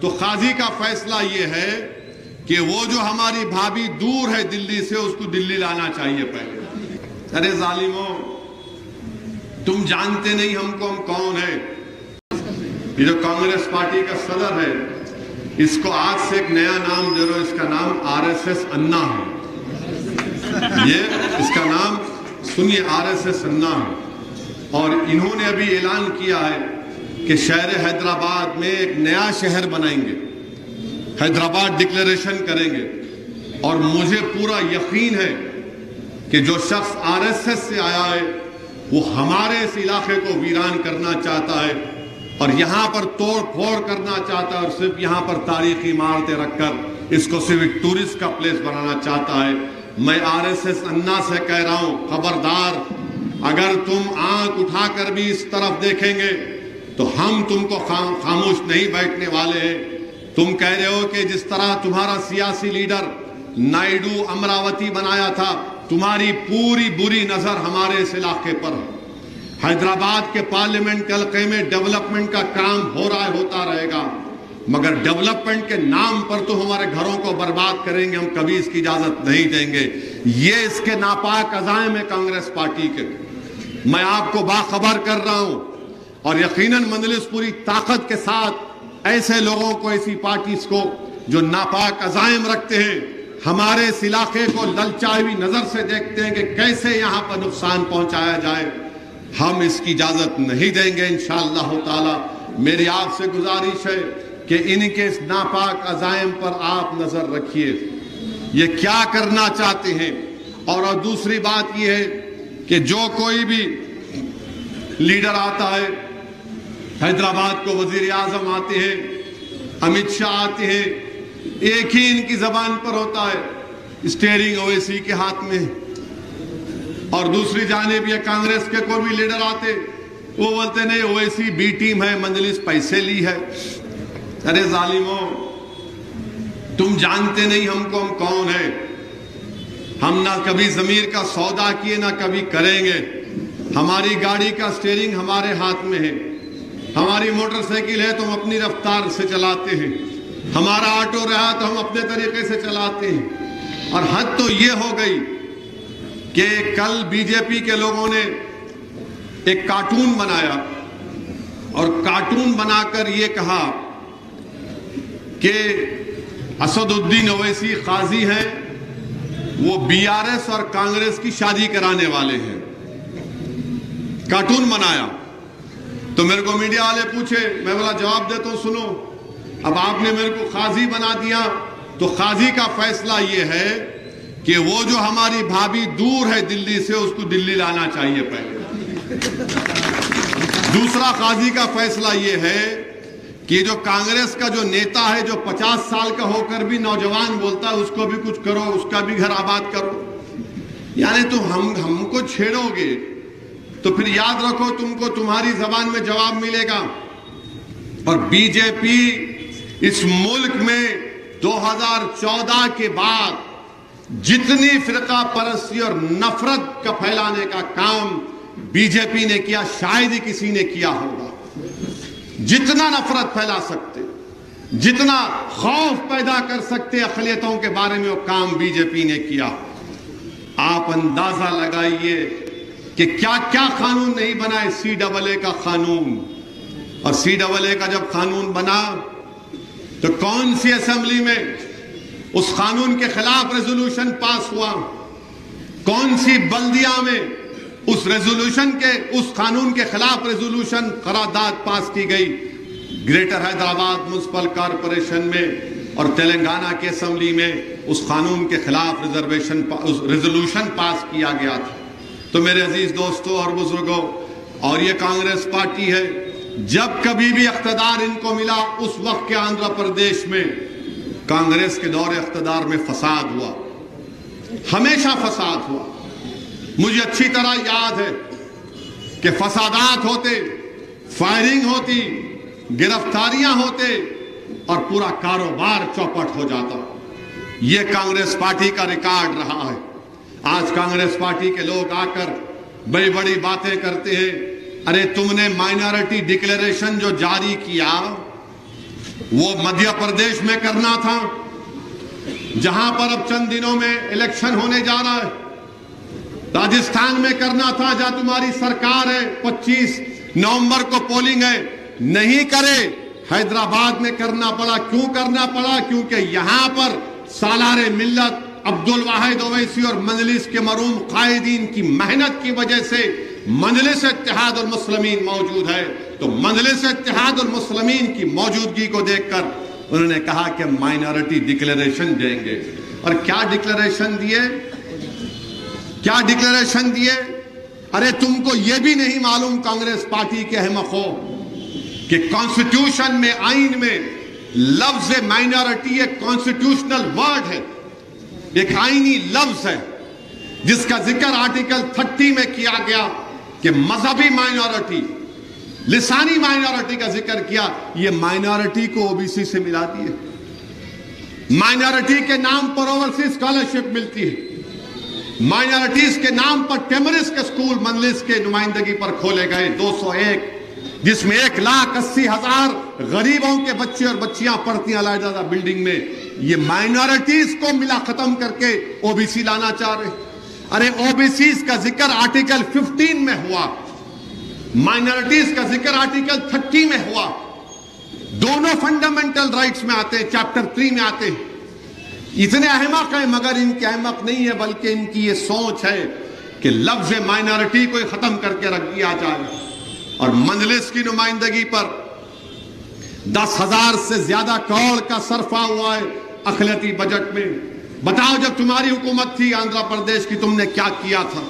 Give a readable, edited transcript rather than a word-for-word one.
تو قاضی کا فیصلہ یہ ہے کہ وہ جو ہماری بھابھی دور ہے دلی سے اس کو دلی لانا چاہیے پہلے۔ ارے ظالموں، تم جانتے نہیں ہم کون ہے۔ یہ جو کانگریس پارٹی کا صدر ہے اس کو آج سے ایک نیا نام دے رہو، اس کا نام RSS انا ہے۔ یہ اس کا نام سنیے، RSS انا ہے۔ اور انہوں نے ابھی اعلان کیا ہے کہ شہر حیدرآباد میں ایک نیا شہر بنائیں گے، حیدرآباد ڈکلیریشن کریں گے۔ اور مجھے پورا یقین ہے کہ جو شخص RSS سے آیا ہے وہ ہمارے اس علاقے کو ویران کرنا چاہتا ہے اور یہاں پر توڑ پھوڑ کرنا چاہتا ہے، اور صرف یہاں پر تاریخی عمارتیں رکھ کر اس کو صرف ایک ٹورسٹ کا پلیس بنانا چاہتا ہے۔ میں RSS انا سے کہہ رہا ہوں، خبردار، اگر تم آنکھ اٹھا کر بھی اس طرف دیکھیں گے تو ہم تم کو خاموش نہیں بیٹھنے والے ہیں۔ تم کہہ رہے ہو کہ جس طرح تمہارا سیاسی لیڈر نائیڈو امراوتی بنایا تھا، تمہاری پوری بری نظر ہمارے اس علاقے پر ہے۔ حیدرآباد کے پارلیمنٹ کے حلقے میں ڈیولپمنٹ کا کام ہو رہا ہے، ہوتا رہے گا، مگر ڈیولپمنٹ کے نام پر تو ہمارے گھروں کو برباد کریں گے، ہم کبھی اس کی اجازت نہیں دیں گے۔ یہ اس کے ناپاک عزائم ہے کانگریس پارٹی کے۔ میں آپ کو باخبر کر رہا ہوں، اور یقیناً مجلس پوری طاقت کے ساتھ ایسے لوگوں کو، ایسی پارٹیز کو جو ناپاک عزائم رکھتے ہیں، ہمارے اس علاقے کو للچائی ہوئی نظر سے دیکھتے ہیں کہ کیسے یہاں پر نقصان پہنچایا جائے، ہم اس کی اجازت نہیں دیں گے انشاءاللہ تعالی۔ میری آپ سے گزارش ہے کہ ان کے اس ناپاک عزائم پر آپ نظر رکھیے، یہ کیا کرنا چاہتے ہیں۔ اور دوسری بات یہ ہے کہ جو کوئی بھی لیڈر آتا ہے، حیدرآباد کو وزیر اعظم آتے ہیں، امت شاہ آتے ہیں، ایک ہی ان کی زبان پر ہوتا ہے، اسٹیئرنگ اویسی کے ہاتھ میں۔ اور دوسری جانب یہ کانگریس کے کوئی بھی لیڈر آتے، وہ بولتے نہیں اویسی بی ٹیم ہے، مجلس پیسے لی ہے۔ ارے ظالموں، تم جانتے نہیں ہم کون ہے۔ ہم نہ کبھی ضمیر کا سودا کیے، نہ کبھی کریں گے۔ ہماری گاڑی کا اسٹیئرنگ ہمارے ہاتھ میں ہے، ہماری موٹر سائیکل ہے تو ہم اپنی رفتار سے چلاتے ہیں، ہمارا آٹو رہا تو ہم اپنے طریقے سے چلاتے ہیں۔ اور حد تو یہ ہو گئی کہ کل بی جے پی کے لوگوں نے ایک کارٹون بنایا، اور کارٹون بنا کر یہ کہا کہ اسد الدین اویسی قاضی ہیں، وہ BRS اور کانگریس کی شادی کرانے والے ہیں۔ کارٹون بنایا تو میرے کو میڈیا والے پوچھے، میں بولا جواب دیتا ہوں، سنو، اب آپ نے میرے کو قاضی بنا دیا، تو قاضی کا فیصلہ یہ ہے کہ وہ جو ہماری بھابھی دور ہے دلی سے اس کو دلی لانا چاہیے پہلے۔ دوسرا قاضی کا فیصلہ یہ ہے کہ جو کانگریس کا جو نیتا ہے، جو 50 سال کا ہو کر بھی نوجوان بولتا ہے، اس کو بھی کچھ کرو، اس کا بھی گھر آباد کرو۔ یعنی تم ہم کو چھیڑو گے تو پھر یاد رکھو تم کو تمہاری زبان میں جواب ملے گا۔ اور بی جے پی اس ملک میں 2014 کے بعد جتنی فرقہ پرستی اور نفرت کا پھیلانے کا کام بی جے پی نے کیا، شاید ہی کسی نے کیا ہوگا۔ جتنا نفرت پھیلا سکتے، جتنا خوف پیدا کر سکتے اقلیتوں کے بارے میں، وہ کام بی جے پی نے کیا۔ آپ اندازہ لگائیے کہ کیا کیا قانون نہیں بنا ہے۔ CAA کا قانون، اور CAA کا جب قانون بنا تو کون سی اسمبلی میں اس قانون کے خلاف ریزولوشن پاس ہوا، کون سی بلدیہ میں اس ریزولوشن کے، اس قانون کے خلاف ریزولوشن قرارداد پاس کی گئی۔ گریٹر حیدرآباد میونسپل کارپوریشن میں اور تلنگانہ کی اسمبلی میں اس قانون کے خلاف ریزولوشن پاس کیا گیا تھا۔ تو میرے عزیز دوستوں اور بزرگوں، اور یہ کانگریس پارٹی ہے، جب کبھی بھی اقتدار ان کو ملا، اس وقت کے آندھرا پردیش میں کانگریس کے دور اقتدار میں فساد ہوا، ہمیشہ فساد ہوا۔ مجھے اچھی طرح یاد ہے کہ فسادات ہوتے، فائرنگ ہوتی، گرفتاریاں ہوتے، اور پورا کاروبار چوپٹ ہو جاتا۔ یہ کانگریس پارٹی کا ریکارڈ رہا ہے۔ آج کانگریس پارٹی کے لوگ آ کر بڑی بڑی باتیں کرتے ہیں۔ ارے تم نے مائنارٹی ڈکلیریشن جو جاری کیا، وہ مدھیہ پردیش میں کرنا تھا جہاں پر اب چند دنوں میں الیکشن ہونے جا رہا ہے. راجستھان میں کرنا تھا جہاں تمہاری سرکار ہے, 25 نومبر کو پولنگ ہے, نہیں کرے. حیدرآباد میں کرنا پڑا. کیوں کرنا پڑا؟ کیونکہ یہاں پر سالار ملت عبد الواحد اویسی اور مجلس کے مرحوم قائدین کی محنت کی وجہ سے مجلس اتحاد المسلمین موجود ہے. تو مجلس اتحاد المسلمین کی موجودگی کو دیکھ کر انہوں نے کہا کہ مائنورٹی ڈکلیریشن دیں گے. اور کیا ڈکلیریشن دیے؟ کیا ڈکلیریشن دیے؟ ارے تم کو یہ بھی نہیں معلوم کانگریس پارٹی کے احمق ہو کہ کانسٹیٹیوشن میں, آئین میں لفظ مائنورٹی ایک کانسٹیٹیوشنل ورڈ ہے, ایک آئینی لفظ ہے جس کا ذکر آرٹیکل 30 میں کیا گیا کہ مذہبی مائنورٹی, لسانی مائنورٹی کا ذکر کیا. یہ مائنورٹی کو او بی سی سے ملاتی ہے. مائنورٹی کے نام پر اوورسیز اسکالرشپ ملتی ہے. مائنورٹیز کے نام پر ٹیمرس کے سکول مجلس کے نمائندگی پر کھولے گئے 201, جس میں 1,80,000 غریبوں کے بچے اور بچیاں پڑھتی ہیں علیحدہ بلڈنگ میں. یہ مائنورٹیز کو ملا ختم کر کے او بی سی لانا چاہ رہے. ارے او بی سیز کا ذکر آرٹیکل 15 میں ہوا, مائنورٹیز کا ذکر آرٹیکل 30 میں ہوا. دونوں فنڈامنٹل رائٹس میں آتے ہیں, چیپٹر 3 میں آتے ہیں. اتنے احمق ہیں, مگر ان کے احمق نہیں ہے بلکہ ان کی یہ سوچ ہے کہ لفظ مائنورٹی کو ختم کر کے رکھ دیا جائے. اور مجلس کی نمائندگی پر 10,000 سے زیادہ کروڑ کا صرفہ ہوا ہے اقلیتی بجٹ میں. بتاؤ جب تمہاری حکومت تھی آندھرا پردیش کی, تم نے کیا کیا تھا؟